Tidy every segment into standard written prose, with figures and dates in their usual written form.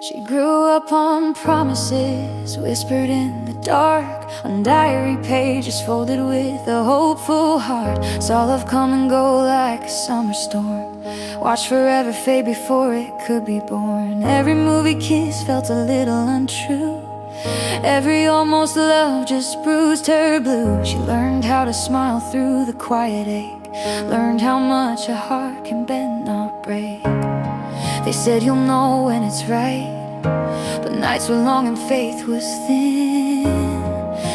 She grew up on promises whispered in the dark, on diary pages folded with a hopeful heart. Saw love come and go like a summer storm, watched forever fade before it could be born. Every movie kiss felt a little untrue, every almost love just bruised her blue. She learned how to smile through the quiet ache, learned how much a heart can bend, not break. They said you'll know when it's right, but nights were long and faith was thin.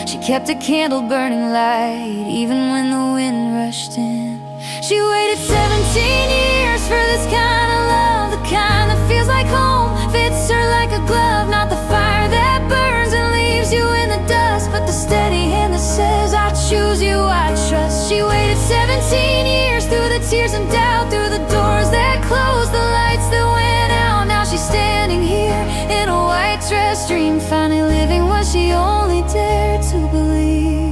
She kept a candle burning light, even when the wind rushed in. She waited 17 years for this kind of love, the kind that feels like home, fits her like a glove. Not the fire that burns and leaves you in the dust, but the steady hand that says, I choose you, I trust. She waited 17 years through the tears and doubt, through the doors that closed, the lights that went out. Now she's standing here in a white dress, dream, finally living what she only dared to believe.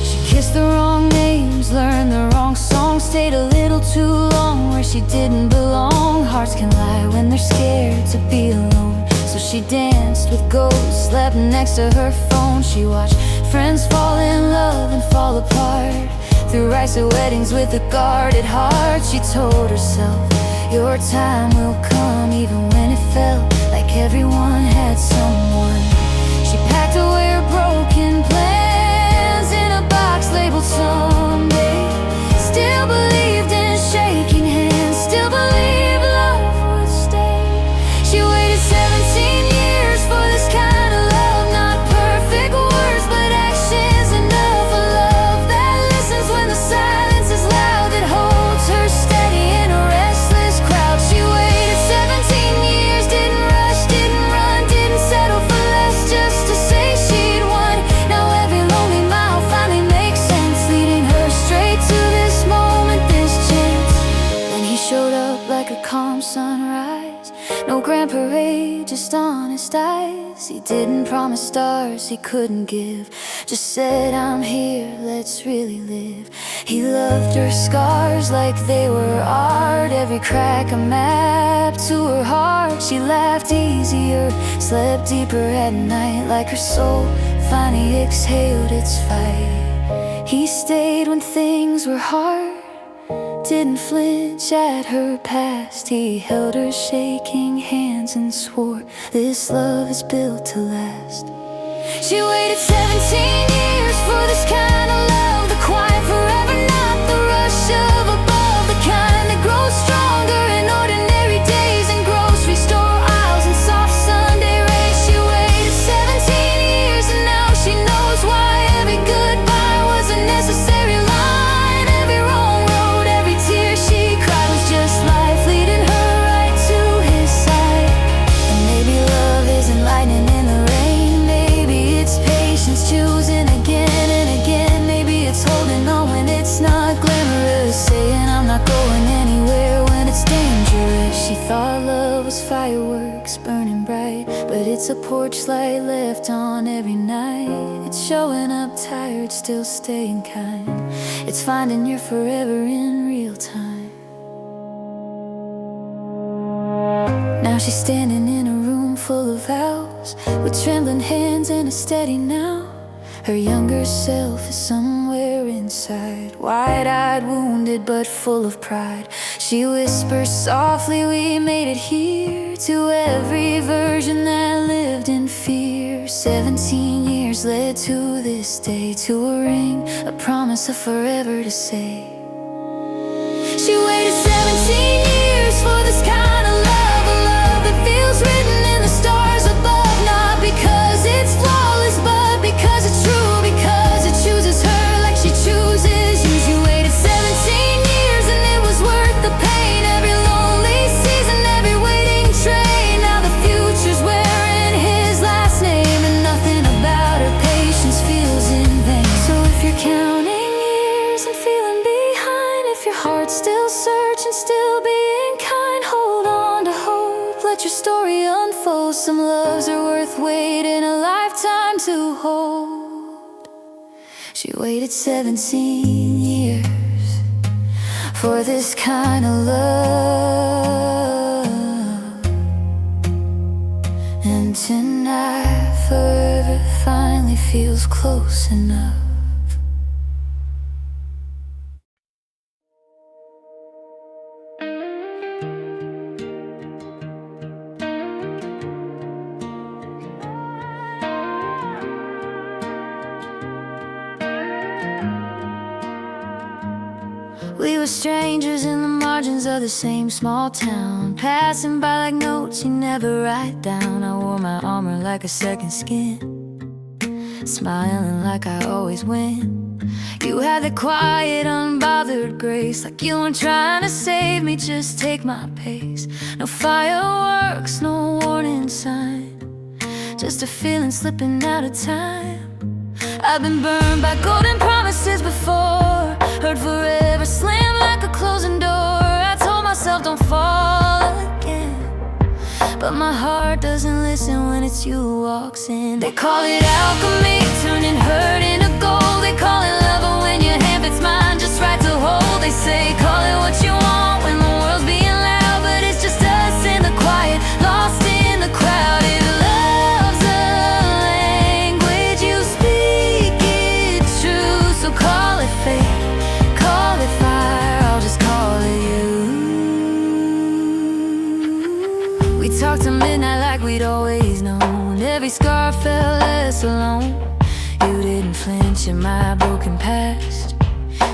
She kissed the wrong names, learned the wrong songs, stayed a little too long where she didn't belong. Hearts can lie when they're scared to be alone, so she danced with ghosts, slept next to her phone. She watched friends fall in love and fall apart, threw rice at weddings with a guarded heart. She told herself, your time will come, even when it felt like everyone had someone. She packed away her broken plans in a box labeled someday. Still believed in shaking hands, still believed love would stay. She waited 17 years for this kind of love, not perfect words, but actions enough. A love that listens when the silence is loud, that holds her steady in a restless crowd. She waited 17 years, didn't rush, didn't run, didn't settle for less just to say she'd won. Now every lonely mile finally makes sense, leading her straight to this moment, this chance. Then he showed up like a calm sunrise, no grand parade, just honest eyes. He didn't promise stars he couldn't give, just said, I'm here, let's really live. He loved her scars like they were art, every crack a map to her heart. She laughed easier, slept deeper at night, like her soul finally exhaled its fight. He stayed when things were hard, didn't flinch at her past. He held her shaking hands and swore, this love is built to last. She waited 17 years for this kind of love, the quiet forever, not the rush of above, the kind that grows stronger in ordinary days, in grocery store aisles and soft Sunday rays. She waited 17 years and now she knows why every goodbye was a necessary line. Every wrong road, every tear she cried was just life leading her right to his side. And maybe love isn't lightning in the rain, maybe it's patience choosing again and again. Maybe it's holding on when it's not glamorous, saying I'm not going anywhere when it's dangerous. She thought love was fireworks burning bright, but it's a porch light left on every night. It's showing up tired, still staying kind. It's finding your forever in real time. Now she's standing in a room full of vows, with trembling hands and a steady now. Her younger self is somewhere inside, wide-eyed, wounded, but full of pride. She whispers softly, we made it here, to every version that lived in fear. 17 years led to this day, to a ring, a promise of forever to say. She waited 17 years for this kind of love, a love that feels written in the stars above, not because it's flawless, but because it's true, because it chooses her like she chooses you. She waited 17 years and it was worth the pain, every lonely season, every waiting train. Now the future's wearing his last name, and nothing about her patience feels in vain. So if you're counting years and feeling behind, if your heart's still searching, still being kind, hold on to hope, let your story unfold. Some loves are worth waiting a lifetime to hold. She waited 17 years for this kind of love. close enough. We were strangers in the margins of the same small town, passing by like notes you never write down. I wore my armor like a second skin, smiling like I always win. You had the quiet, unbothered grace, like you weren't trying to save me, just take my pace. No fireworks, no warning sign, just a feeling slipping out of time. I've been burned by golden promises before, heard forever slam like a closing door. I told myself don't fall again, but my heart doesn't listen when it's you who walks in. They call it alchemy, turning hurt into gold. They call it love, but when your hand fits mine just right to hold. They say call it what you want when the world's being loud, but it's just us in the quiet, lost in the crowd. If love's a language you speak, it's true, so call it fate, call it fire, I'll just call it you. We talked till midnight like we'd always known, every scar felt less alone. You didn't flinch in my broken past,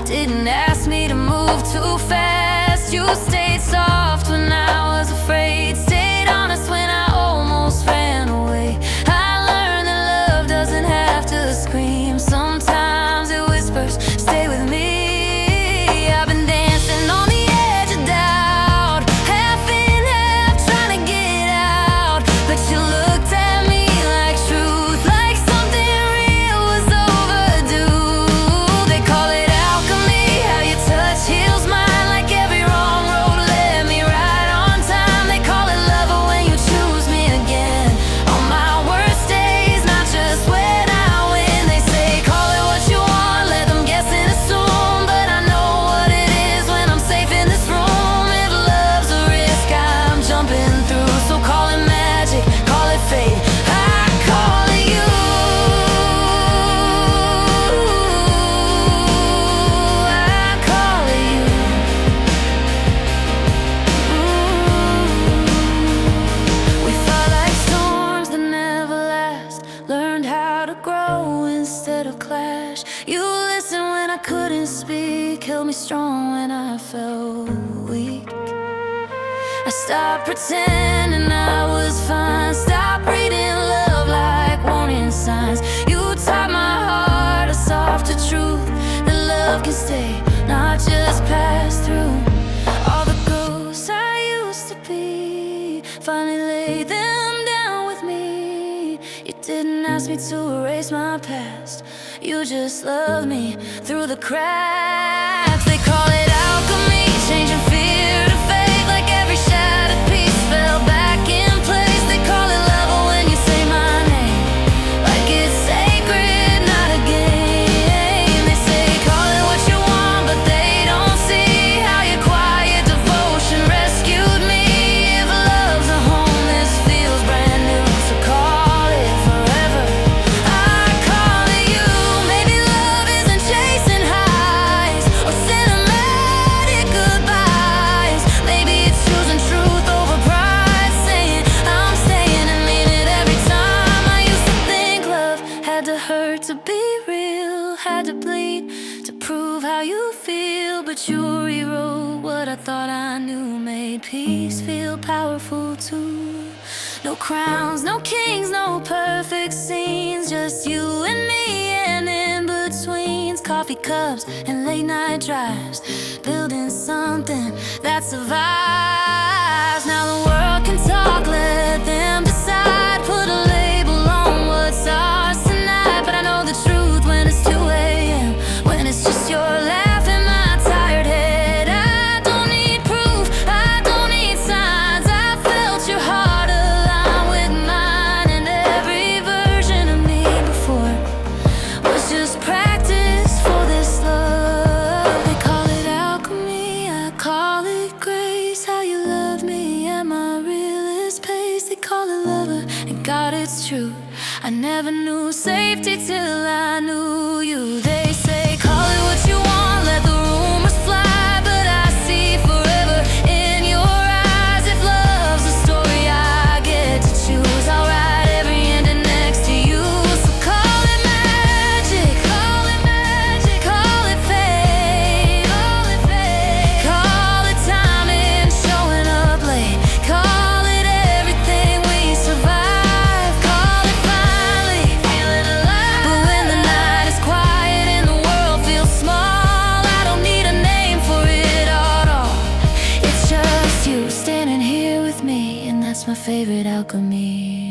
didn't ask me to move too fast. You stayed soft when I was afraid, stayed honest when I almost ran away. I learned that love doesn't have to scream, sometimes it whispers, stay with me. I've been dancing on the edge of doubt, half in half trying to get out, but you looked at me like truth, like something real was overdue. They call it alchemy, how your touch heals mine, like every wrong road led me right on time. They call it love, but when you choose me again on my worst days, not just when I win. They say call it what you want, let them guess and assume, but I know what it is when I'm safe in this room. If love's a risk, I'm jumping through, so call it magic, call it fate, I call it you. I call it you. We fought like storms that never last, learned how to grow instead of clash. You listened when I couldn't speak, held me strong when I felt weak. I stopped pretending I was fine, stopped reading love like warning signs. You taught my heart a softer truth, that love can stay, not just pass through. All the ghosts I used to be, finally laid them down with me. You didn't ask me to erase my past, you just loved me through the cracks. They call it alchemy, changing fear to faith, like every shattered piece fell back in place. They call it love, but when you say my name, like it's sacred, not a game. They say call it what you want, but they don't see how your quiet devotion rescued me. If love's a home, this feels brand new, so call it forever, I call it you. Maybe love isn't chasing highs or cinematic goodbyes, maybe it's choosing truth over pride, saying I'm staying and mean it every time. I used to think love had to hurt to be real, had to bleed to prove how you feel, but you rewrote what I thought I knew, made peace feel powerful too. No crowns, no kings, no perfect scenes, just you and me and in betweens, coffee cups and late night drives, building something that survives. Now the world can talk, let them decide, put a label on what's ours tonight. But I know the truth when it's 2 a.m., when it's just your laugh in my tired head. I don't need proof, I don't need signs, I felt your heart align with mine, and every version of me before was just practice for this love. They call it alchemy, I call it grace, how you love me at my realest pace. They call it lover, and God it's true, I never knew safety till I knew you. They say, call it what you want, let the rumors fly, but I see forever in your eyes. If love's a story I get to choose, I'll write every ending next to you. So call it magic, call it magic, call it fate, call it fate, call it timing, showing up late, call it everything we survive, call it finally feeling alive. But when the night is quiet and the world feels small, I don't need a name for it at all. It's just you standing here with me, and that's my favorite alchemy.